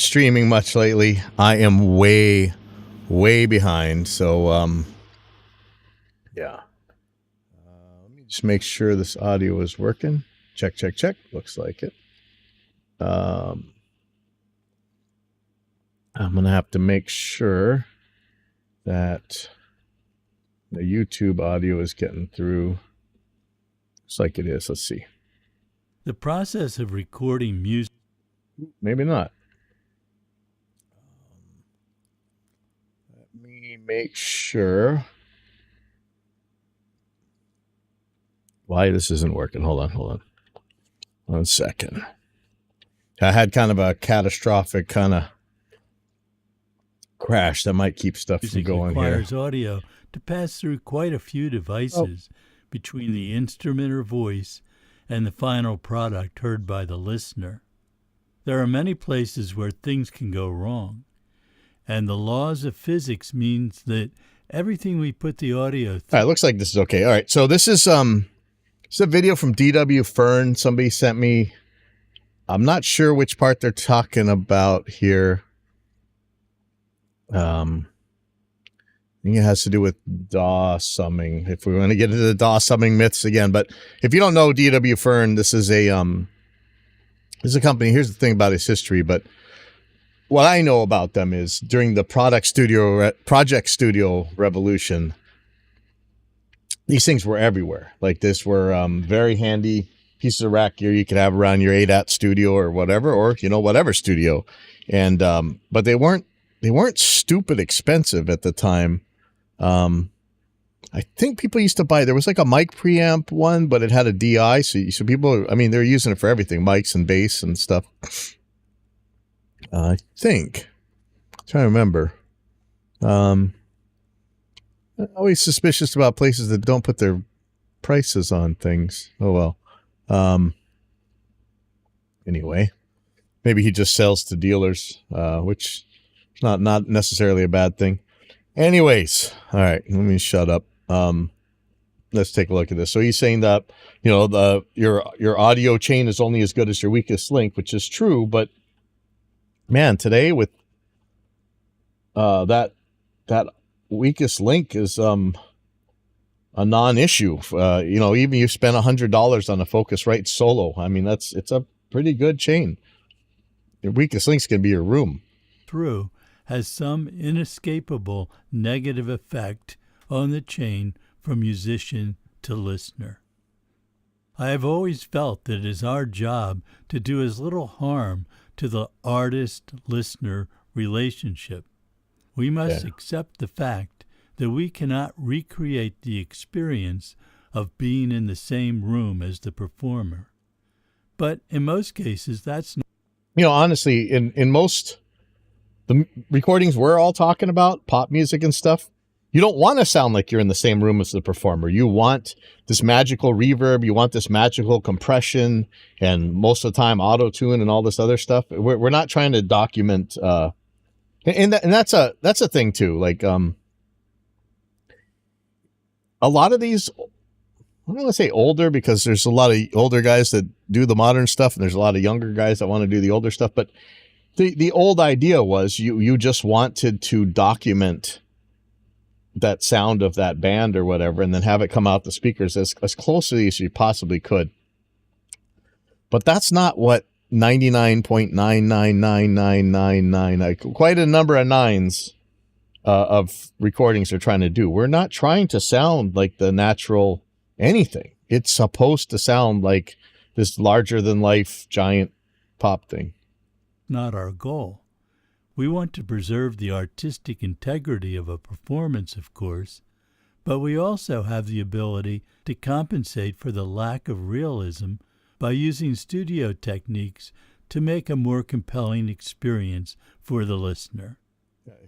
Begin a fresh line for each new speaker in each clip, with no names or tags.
streaming much lately. I am way behind. So, yeah. Let me just make sure this audio is working. Check. Looks like it. I'm going to have to make sure that the YouTube audio is getting through. Looks like it is. Let's see.
The process of recording music.
Maybe not. Let me make sure. Why this isn't working. Hold on. 1 second. I had kind of a catastrophic kind of crash that might keep stuff from going here.
Requires audio to pass through quite a few devices between the instrument or voice and the final product heard by the listener. There are many places where things can go wrong, and the laws of physics means that everything we put the audio through...
All right, looks like this is okay. All right, so this is it's a video from Fearn. Somebody sent me. I'm not sure which part they're talking about here. I think it has to do with DAW summing, if we want to get into the DAW summing myths again. But if you don't know Fearn, this is a company. Here's the thing about its history, but what I know about them is during the Project Studio revolution, these things were everywhere. Like this were very handy pieces of rack gear you could have around your ADAT studio or whatever, or whatever studio. And but they weren't stupid expensive at the time. I think people used to buy, there was like a mic preamp one, but it had a DI. So people, they're using it for everything, mics and bass and stuff. I think, I'm trying to remember. I'm always suspicious about places that don't put their prices on things. Oh, well. Anyway, maybe he just sells to dealers, which is not necessarily a bad thing. Anyways, all right, let me shut up. Let's take a look at this. So he's saying that, your audio chain is only as good as your weakest link, which is true. But man, today with that weakest link is a non-issue. Even you spend $100 on a Focusrite Solo. It's a pretty good chain. Your weakest link's gonna be your room.
Through has some inescapable negative effect on the chain from musician to listener. I have always felt that it is our job to do as little harm to the artist-listener relationship. We must accept the fact that we cannot recreate the experience of being in the same room as the performer. But in most cases, that's not.
Honestly, in most the recordings we're all talking about, pop music and stuff, you don't want to sound like you're in the same room as the performer. You want this magical reverb. You want this magical compression, and most of the time auto-tune and all this other stuff. We're not trying to document, and that's a thing too. Like a lot of these, I don't want to say older because there's a lot of older guys that do the modern stuff, and there's a lot of younger guys that want to do the older stuff. But the old idea was you just wanted to document that sound of that band or whatever, and then have it come out the speakers as closely as you possibly could. But that's not what 99.999999, quite a number of nines of recordings are trying to do. We're not trying to sound like the natural anything. It's supposed to sound like this larger than life giant pop thing.
Not our goal. We want to preserve the artistic integrity of a performance, of course, but we also have the ability to compensate for the lack of realism by using studio techniques to make a more compelling experience for the listener.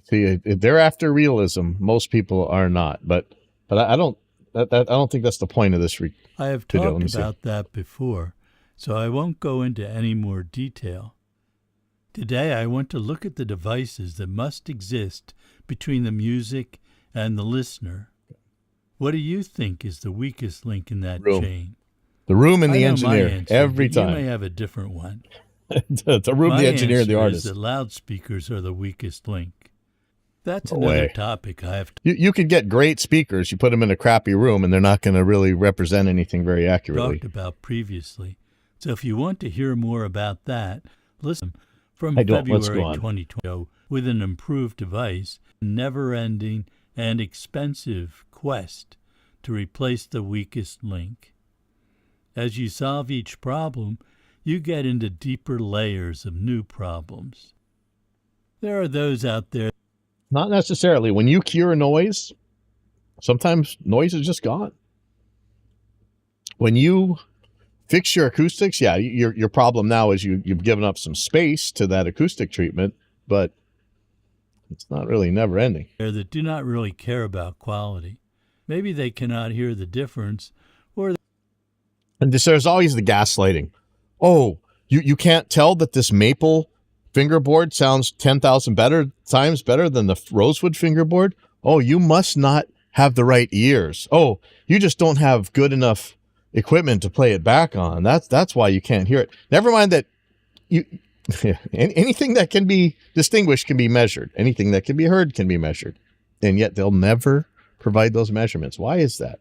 See, they're after realism. Most people are not, but I don't think that's the point of this.
I have talked about that before, so I won't go into any more detail. Today, I want to look at the devices that must exist between the music and the listener. What do you think is the weakest link in that chain?
The room and the engineer, every time.
You may have a different one.
to ruin
My
the engineer and the
answer is
artist.
that loudspeakers are the weakest link. That's
No
another
way.
topic I have
You could get great speakers. You put them in a crappy room, and they're not going to really represent anything very accurately.
talked about previously. So if you want to hear more about that, listen from
I don't. Let's go
February
on.
2020 with an improved device, never-ending and expensive quest to replace the weakest link. As you solve each problem, you get into deeper layers of new problems. There are those out there.
Not necessarily. When you cure noise, sometimes noise is just gone. When you fix your acoustics, yeah, your problem now is you've given up some space to that acoustic treatment, but it's not really never ending.
That do not really care about quality. Maybe they cannot hear the difference, or
And there's always the gaslighting. Oh, you can't tell that this maple fingerboard sounds 10,000 times better than the rosewood fingerboard? Oh, you must not have the right ears. Oh, you just don't have good enough equipment to play it back on. That's why you can't hear it. Never mind that you anything that can be distinguished can be measured. Anything that can be heard can be measured. And yet they'll never provide those measurements. Why is that?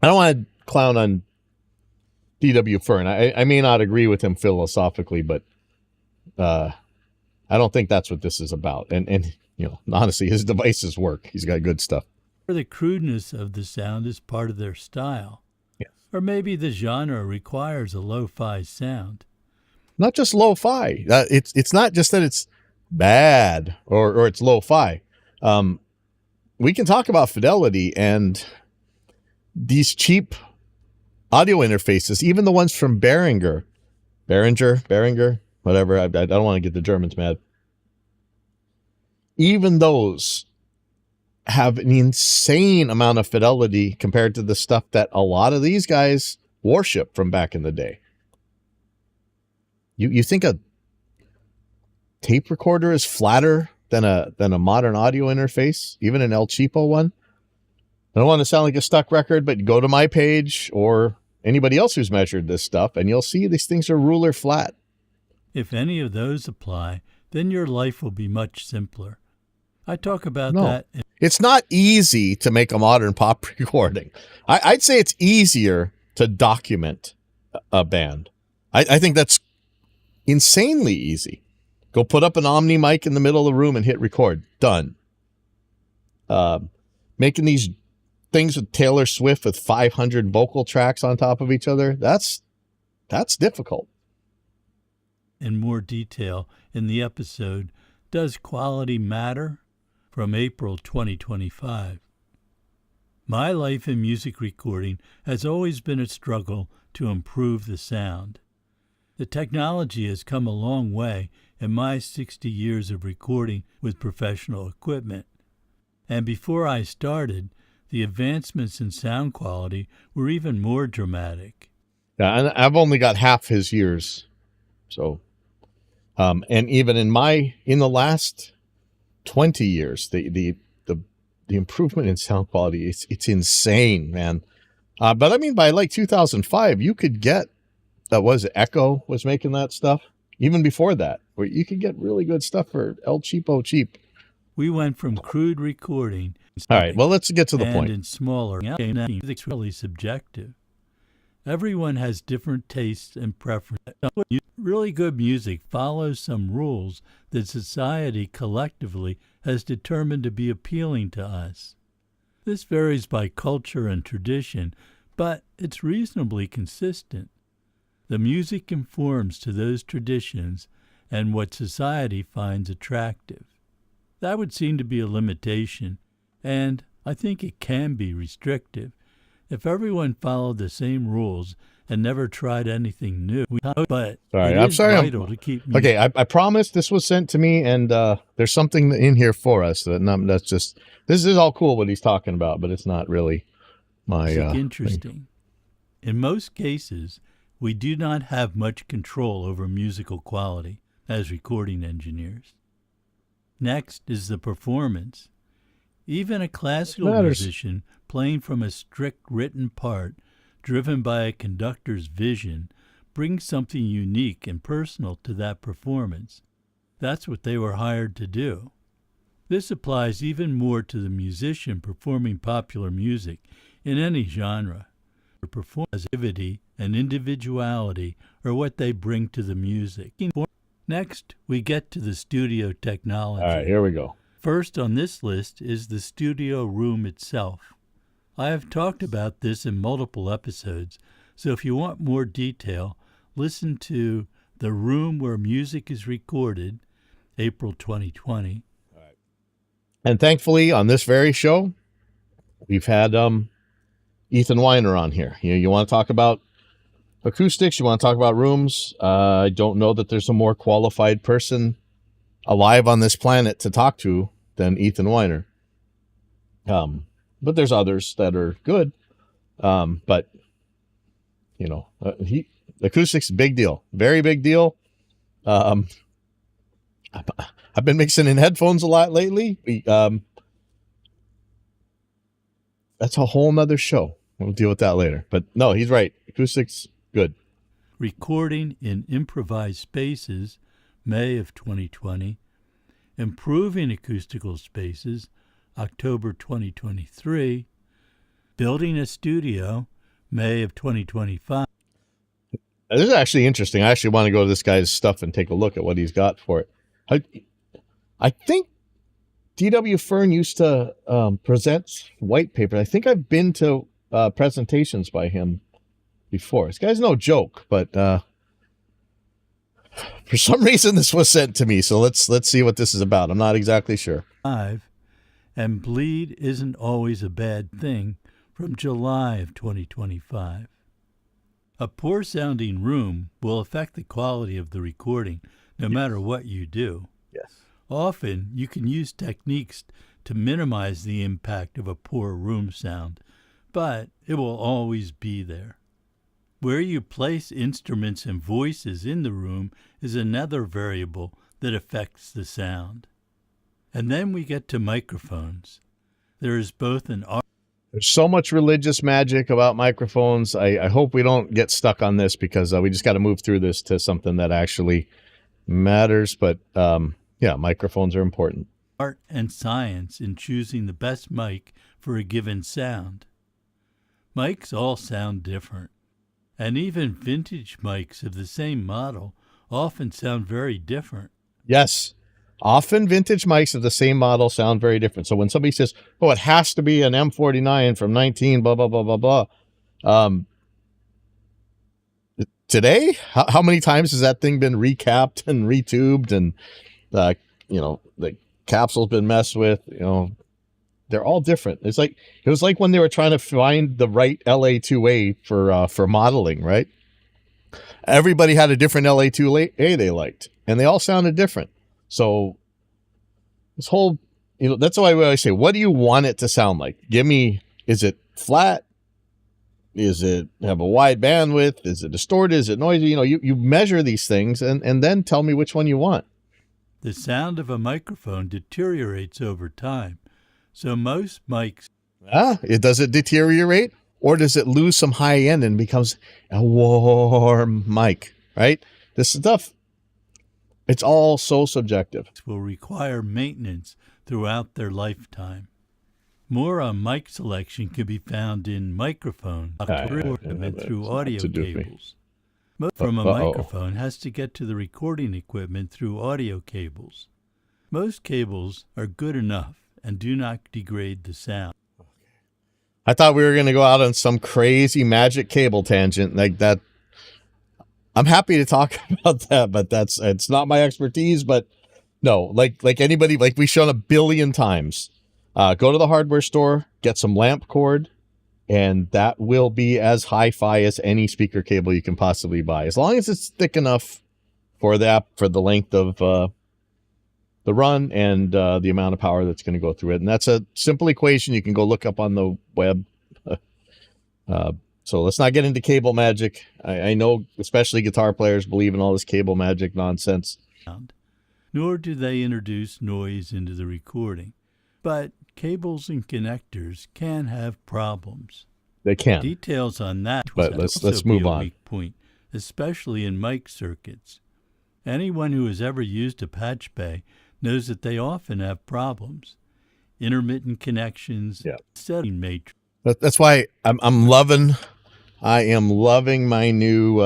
I don't want to clown on D.W. Fearn. I may not agree with him philosophically, but I don't think that's what this is about. And you know, honestly, his devices work. He's got good stuff.
the crudeness of the sound is part of their style.
Yes.
Or maybe the genre requires a lo-fi sound.
Not just lo-fi. It's not just that it's bad or it's lo-fi. We can talk about fidelity and these cheap audio interfaces, even the ones from Behringer, whatever. I don't want to get the Germans mad. Even those have an insane amount of fidelity compared to the stuff that a lot of these guys worship from back in the day. You think a tape recorder is flatter than a modern audio interface, even an El Cheapo one? I don't want to sound like a stuck record, but go to my page or anybody else who's measured this stuff, and you'll see these things are ruler flat.
If any of those apply, then your life will be much simpler. I talk about that.
It's not easy to make a modern pop recording. I'd say it's easier to document a band. I think that's insanely easy. Go put up an Omni mic in the middle of the room and hit record. Done. Making these things with Taylor Swift with 500 vocal tracks on top of each other, that's difficult.
In more detail in the episode, Does Quality Matter? From April 2025. My life in music recording has always been a struggle to improve the sound. The technology has come a long way in my 60 years of recording with professional equipment. And before I started, the advancements in sound quality were even more dramatic.
Yeah, and I've only got half his years. So, and even in the last 20 years, the improvement in sound quality, it's insane, man. But I mean, by like 2005, you could get, Echo was making that stuff. Even before that, where you could get really good stuff for El Cheapo cheap.
We went from crude recording.
All right, well, let's get to the point.
And in smaller, it's really subjective. Everyone has different tastes and preferences. Really good music follows some rules that society collectively has determined to be appealing to us. This varies by culture and tradition, but it's reasonably consistent. The music conforms to those traditions and what society finds attractive. That would seem to be a limitation, and I think it can be restrictive. If everyone followed the same rules and never tried anything new, but it's vital to keep music.
Okay, I promise this was sent to me, and there's something in here for us. That's just, this is all cool what he's talking about, but it's not really my
interesting.
Thing.
In most cases, we do not have much control over musical quality as recording engineers. Next is the performance. Even a classical musician playing from a strict written part, driven by a conductor's vision, bring something unique and personal to that performance. That's what they were hired to do. This applies even more to the musician performing popular music in any genre. Performativity and individuality are what they bring to the music. Next, we get to the studio technology.
All right, here we go.
First on this list is the studio room itself. I have talked about this in multiple episodes, so if you want more detail, listen to The Room Where Music is Recorded, April 2020.
And thankfully, on this very show, we've had Ethan Weiner on here. You want to talk about acoustics, you want to talk about rooms. I don't know that there's a more qualified person alive on this planet to talk to than Ethan Weiner. But there's others that are good. But acoustics, big deal, very big deal. I've been mixing in headphones a lot lately. That's a whole nother show. We'll deal with that later. But no, he's right. Acoustics, good.
Recording in improvised spaces, May of 2020. Improving acoustical spaces, October 2023. Building a studio, May of 2025.
This is actually interesting. I actually want to go to this guy's stuff and take a look at what he's got for it. I think D.W. Fearn used to present white paper. I think I've been to presentations by him before. This guy's no joke, but for some reason this was sent to me. So let's see what this is about. I'm not exactly sure.
And Bleed Isn't Always a Bad Thing from July of 2025. A poor sounding room will affect the quality of the recording no matter what you do.
Yes.
Often you can use techniques to minimize the impact of a poor room sound, but it will always be there. Where you place instruments and voices in the room is another variable that affects the sound. And then we get to microphones. There is both an art.
There's so much religious magic about microphones. I hope we don't get stuck on this because we just got to move through this to something that actually matters. But yeah, microphones are important.
Art and science in choosing the best mic for a given sound. Mics all sound different, and even vintage mics of the same model often sound very different.
Yes. Often vintage mics of the same model sound very different. So when somebody says, oh, it has to be an M49 from 19, blah, blah, blah, blah, blah. Today, how many times has that thing been recapped and retubed and, the capsule's been messed with? They're all different. It was like when they were trying to find the right LA2A for modeling, right? Everybody had a different LA2A they liked, and they all sounded different. So this whole, that's why I always say, what do you want it to sound like? Is it flat? Is it have a wide bandwidth? Is it distorted? Is it noisy? You measure these things and then tell me which one you want.
The sound of a microphone deteriorates over time. So most mics.
Does it deteriorate, or does it lose some high end and becomes a warm mic, right? This stuff, it's all so subjective.
Will require maintenance throughout their lifetime. More on mic selection can be found in microphone equipment through audio cables. From a microphone has to get to the recording equipment through audio cables. Most cables are good enough and do not degrade the sound.
I thought we were going to go out on some crazy magic cable tangent like that. I'm happy to talk about that, but it's not my expertise. But no, like anybody, like we've shown 1 billion times, go to the hardware store, get some lamp cord, and that will be as hi-fi as any speaker cable you can possibly buy, as long as it's thick enough for the length of the run and the amount of power that's going to go through it. And that's a simple equation you can go look up on the web. So let's not get into cable magic. I know especially guitar players believe in all this cable magic nonsense.
Nor do they introduce noise into the recording. But cables and connectors can have problems.
They can.
Details on that
but let's move on.
Weak point, especially in mic circuits. Anyone who has ever used a patch bay knows that they often have problems. Intermittent connections,
Yeah.
setting matrix.
That's why I am loving my new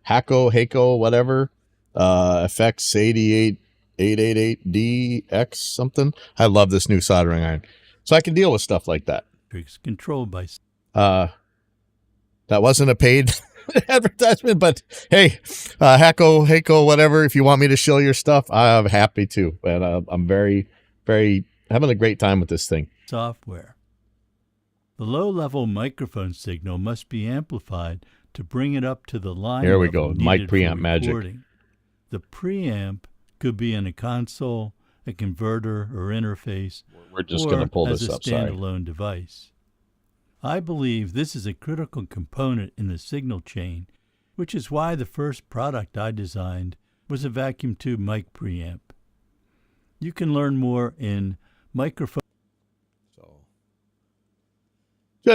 Hako, whatever, FX 88888DX something. I love this new soldering iron. So I can deal with stuff like that.
Controlled by
That wasn't a paid advertisement, but hey, Hako, whatever. If you want me to show your stuff, I'm happy to. And I'm very, very having a great time with this thing.
software. The low-level microphone signal must be amplified to bring it up to the line
Here we
level
go, mic
needed
preamp
for
magic.
recording. The preamp could be in a console, a converter or interface,
We're just
or
going to pull
as
this
a
up. Sorry.
standalone device. I believe this is a critical component in the signal chain, which is why the first product I designed was a vacuum tube mic preamp. You can learn more in microphone.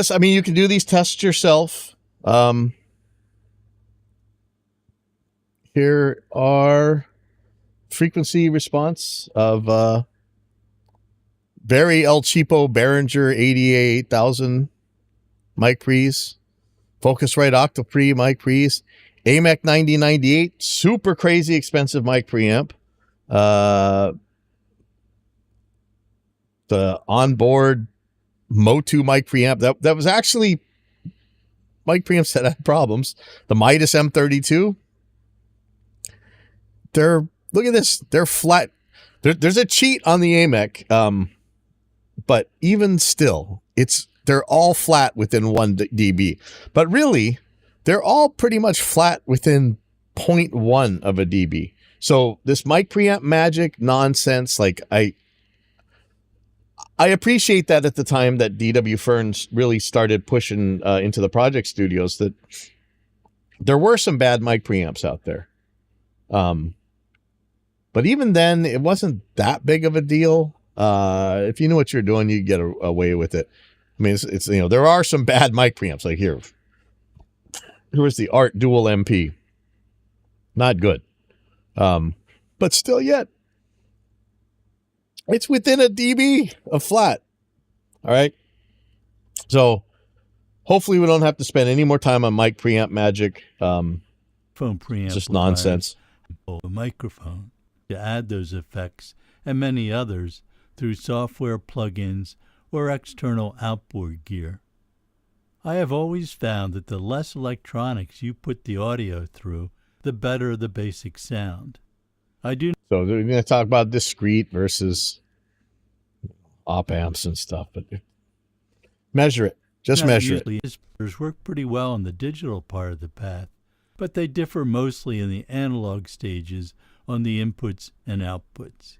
I mean, you can do these tests yourself. Here are frequency response of very El Cheapo Behringer 8000 mic pre's, Focusrite Octopre mic pre's, AMEC 9098, super crazy expensive mic preamp. The onboard Motu mic preamp that was actually mic preamps that had problems. The Midas M32. Look at this. They're flat. There's a cheat on the AMEC, but even still, they're all flat within 1 dB. But really, they're all pretty much flat within 0.1 of a dB. So this mic preamp magic nonsense, like I appreciate that at the time that DW Fearn really started pushing into the project studios, that there were some bad mic preamps out there. But even then, it wasn't that big of a deal. If you knew what you're doing, you get away with it. I mean, it's there are some bad mic preamps. Like here was the Art Dual MP. Not good. But still yet, it's within a dB of flat. All right. So hopefully we don't have to spend any more time on mic preamp magic.
Phone preamp.
It's just nonsense.
A microphone to add those effects and many others through software plugins or external outboard gear. I have always found that the less electronics you put the audio through, the better the basic sound. So
we're going to talk about discrete versus op amps and stuff, but measure it. Just measure it.
Usually work pretty well on the digital part of the path, but they differ mostly in the analog stages on the inputs and outputs.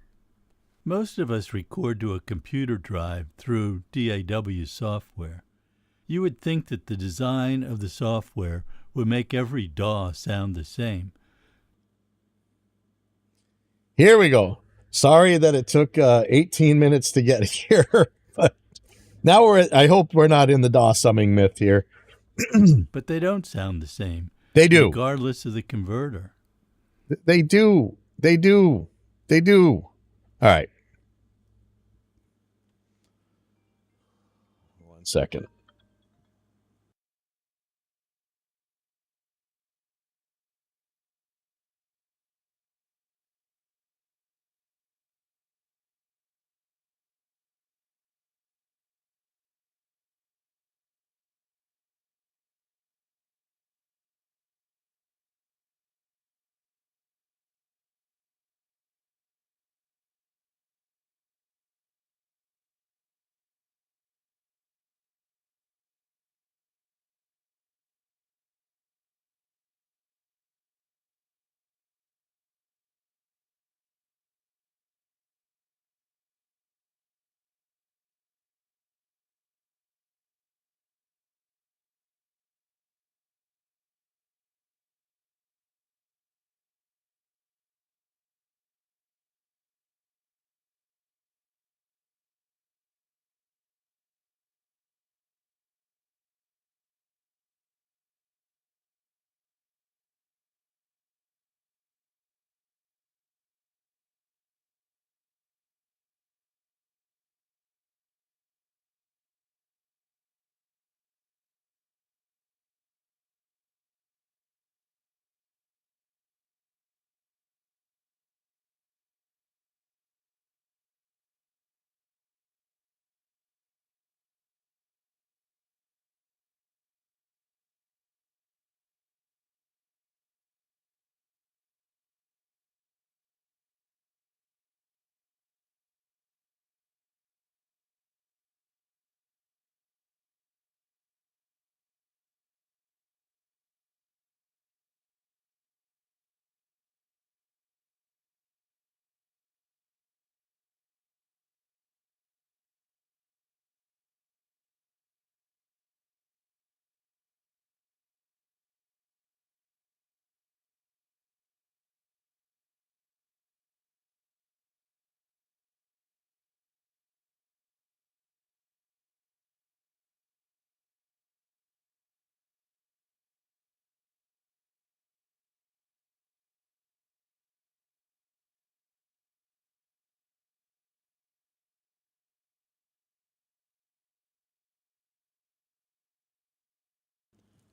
Most of us record to a computer drive through DAW software. You would think that the design of the software would make every DAW sound the same.
Here we go. Sorry that it took 18 minutes to get here, but now I hope we're not in the DAW summing myth here.
But they don't sound the same.
They do.
Regardless of the converter.
They do. All right. 1 second.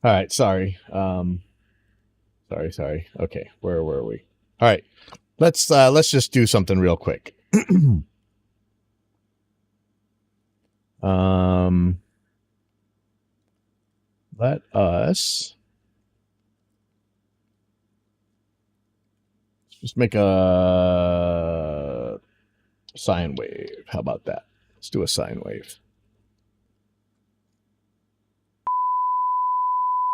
All right, sorry. Sorry. Okay, where were we? All right, let's just do something real quick. Let us just make a sine wave. How about that? Let's do a sine wave.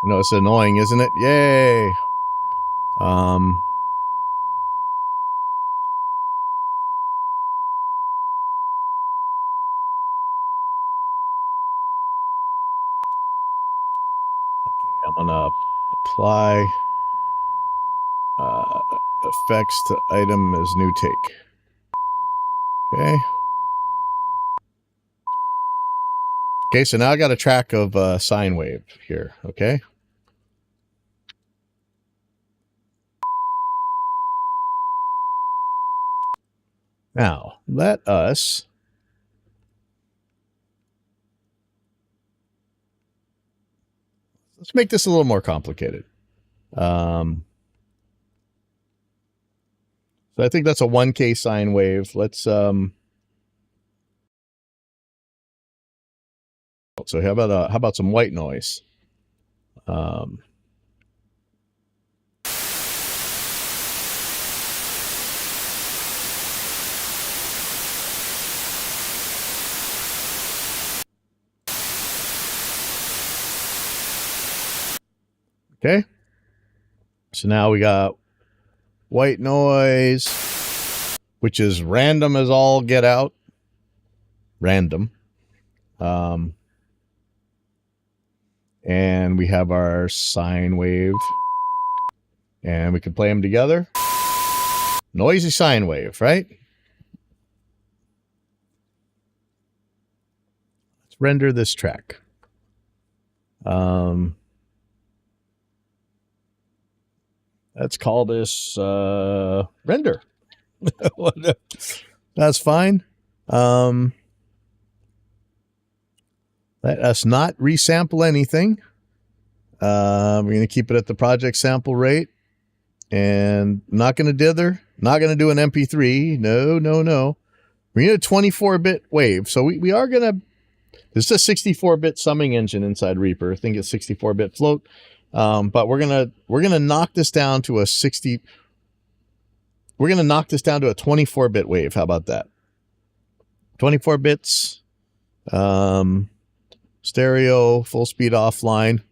I know it's annoying, isn't it? Yay! Okay, I'm gonna apply effects to item as new take. Okay. Okay, so now I got a track of sine wave here. Okay. Now let's make this a little more complicated. So I think that's a 1K sine wave. Let's so how about some white noise? Okay. So now we got white noise, which is random as all get out. Random. And we have our sine wave. And we can play them together. Noisy sine wave, right? Let's render this track. Let's call this render. That's fine. Let us not resample anything. We're going to keep it at the project sample rate. And not going to dither. Not going to do an MP3. No. We need a 24-bit wave. So we are going to... This is a 64-bit summing engine inside Reaper. I think it's 64-bit float. But we're gonna knock this down to a 60. We're gonna knock this down to a 24-bit wave. How about that? 24 bits, stereo, full speed offline.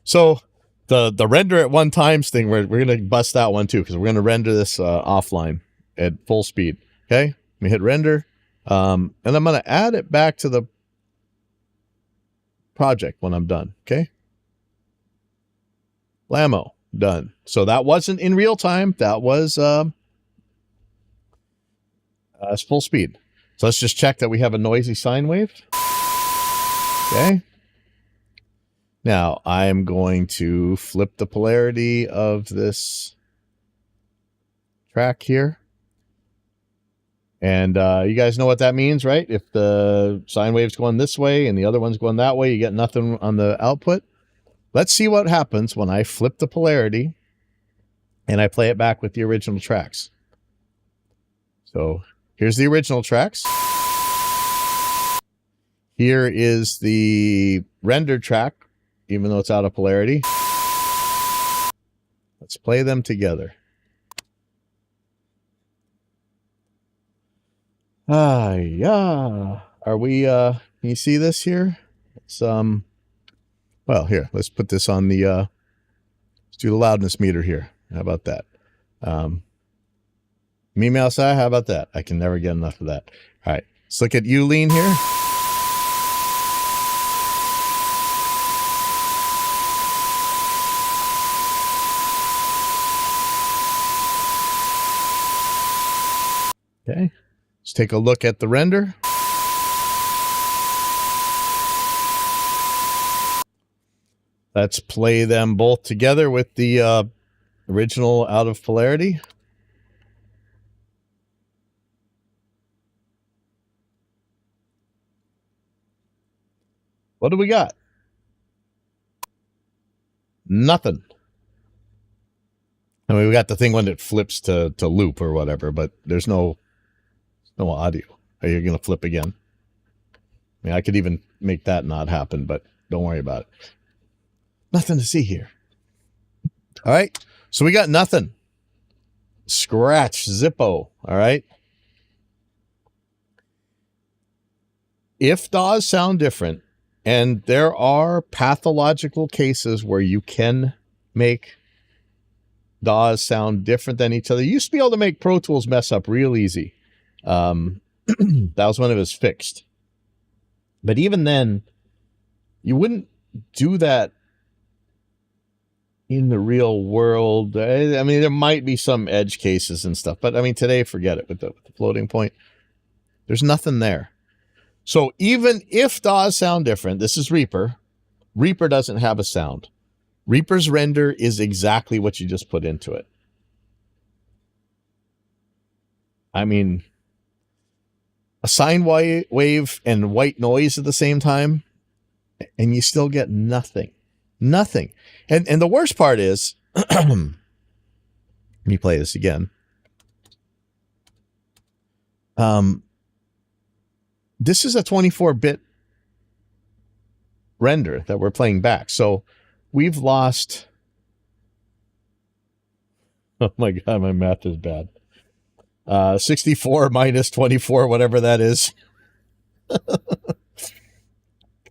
So the render at one times thing, we're gonna bust that one too, because we're gonna render this offline at full speed. Okay, let me hit render, and I'm gonna add it back to the project when I'm done. Okay. Blammo, done. So that wasn't in real time. That was full speed. So let's just check that we have a noisy sine wave. Okay. Now I'm going to flip the polarity of this track here. And you guys know what that means, right? If the sine wave's going this way and the other one's going that way, you get nothing on the output. Let's see what happens when I flip the polarity and I play it back with the original tracks. So here's the original tracks. Here is the rendered track, even though it's out of polarity. Let's play them together. Yeah. Are we, can you see this here? It's, well, here, let's put this on the, let's do the loudness meter here. How about that? Me Mouse Eye, how about that? I can never get enough of that. All right, let's look at you lean here. Okay, let's take a look at the render. Let's play them both together with the original out of polarity. What do we got? Nothing. I mean, we got the thing when it flips to loop or whatever, but there's no audio. Are you going to flip again? I mean, I could even make that not happen, but don't worry about it. Nothing to see here. All right. So we got nothing. Scratch, Zippo. All right. If DAWs sound different, and there are pathological cases where you can make DAWs sound different than each other. You used to be able to make Pro Tools mess up real easy. That was when it was fixed. But even then, you wouldn't do that in the real world. I mean, there might be some edge cases and stuff, but I mean, today, forget it with the floating point. There's nothing there. So even if DAWs sound different, this is Reaper. Reaper doesn't have a sound. Reaper's render is exactly what you just put into it. I mean, a sine wave and white noise at the same time, and you still get nothing. Nothing. And the worst part is, let me play this again. This is a 24-bit render that we're playing back. So we've lost, oh my God, my math is bad. 64 minus 24, whatever that is.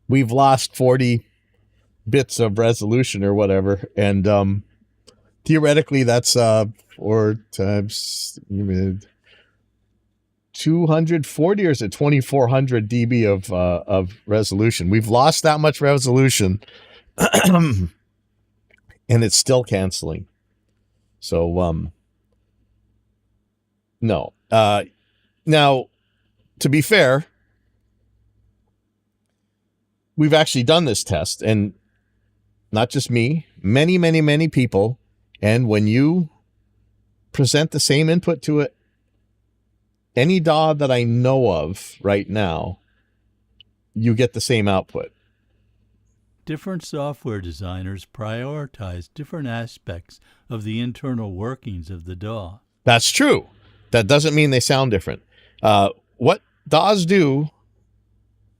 We've lost 40 bits of resolution or whatever. And theoretically, that's 4 times 240, or is it 2400 dB of resolution? We've lost that much resolution, and it's still canceling. So no. Now, to be fair, we've actually done this test, and not just me, many people. And when you present the same input to it, any DAW that I know of right now, you get the same output.
Different software designers prioritize different aspects of the internal workings of the DAW.
That's true. That doesn't mean they sound different. What DAWs do,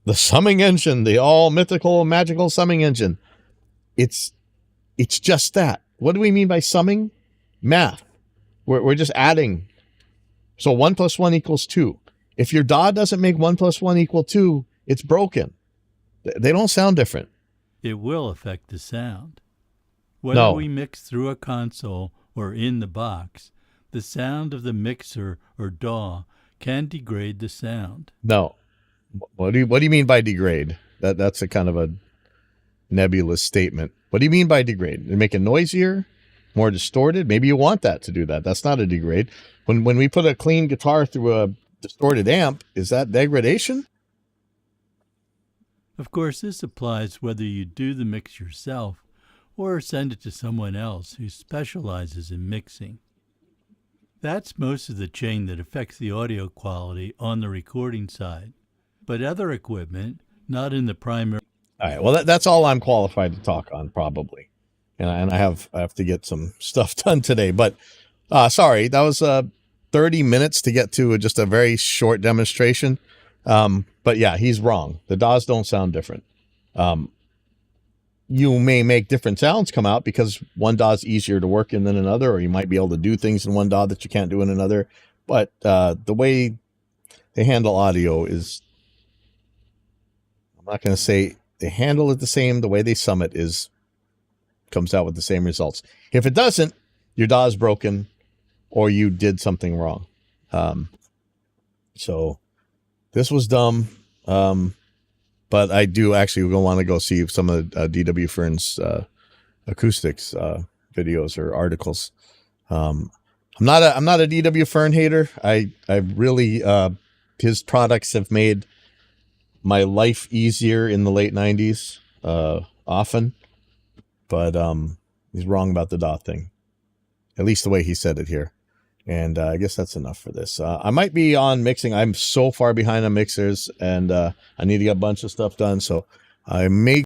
the summing engine, the all mythical, magical summing engine, it's just that. What do we mean by summing? Math. We're just adding. So 1 + 1 = 2. If your DAW doesn't make 1 + 1 = 2, it's broken. They don't sound different.
It will affect the sound. Whether we mix through a console or in the box, the sound of the mixer or DAW can degrade the sound.
No. What do you mean by degrade? That's a kind of a nebulous statement. What do you mean by degrade? Make it noisier, more distorted? Maybe you want that to do that. That's not a degrade. When we put a clean guitar through a distorted amp, is that degradation?
Of course, this applies whether you do the mix yourself or send it to someone else who specializes in mixing. That's most of the chain that affects the audio quality on the recording side. But other equipment, not in the primary...
All right, well, that's all I'm qualified to talk on, probably. And I have to get some stuff done today. But sorry, that was 30 minutes to get to just a very short demonstration. But yeah, he's wrong. The DAWs don't sound different. You may make different sounds come out because one DAW is easier to work in than another, or you might be able to do things in one DAW that you can't do in another. But the way they handle audio is, I'm not going to say they handle it the same. The way they sum it comes out with the same results. If it doesn't, your DAW is broken or you did something wrong. So this was dumb. But I do actually want to go see some of DW Fearn's acoustics videos or articles. I'm not a DW Fearn hater. I really his products have made my life easier in the late 90s often. But he's wrong about the DAW thing, at least the way he said it here. And I guess that's enough for this. I might be on mixing. I'm so far behind on mixers, and I need to get a bunch of stuff done. So I may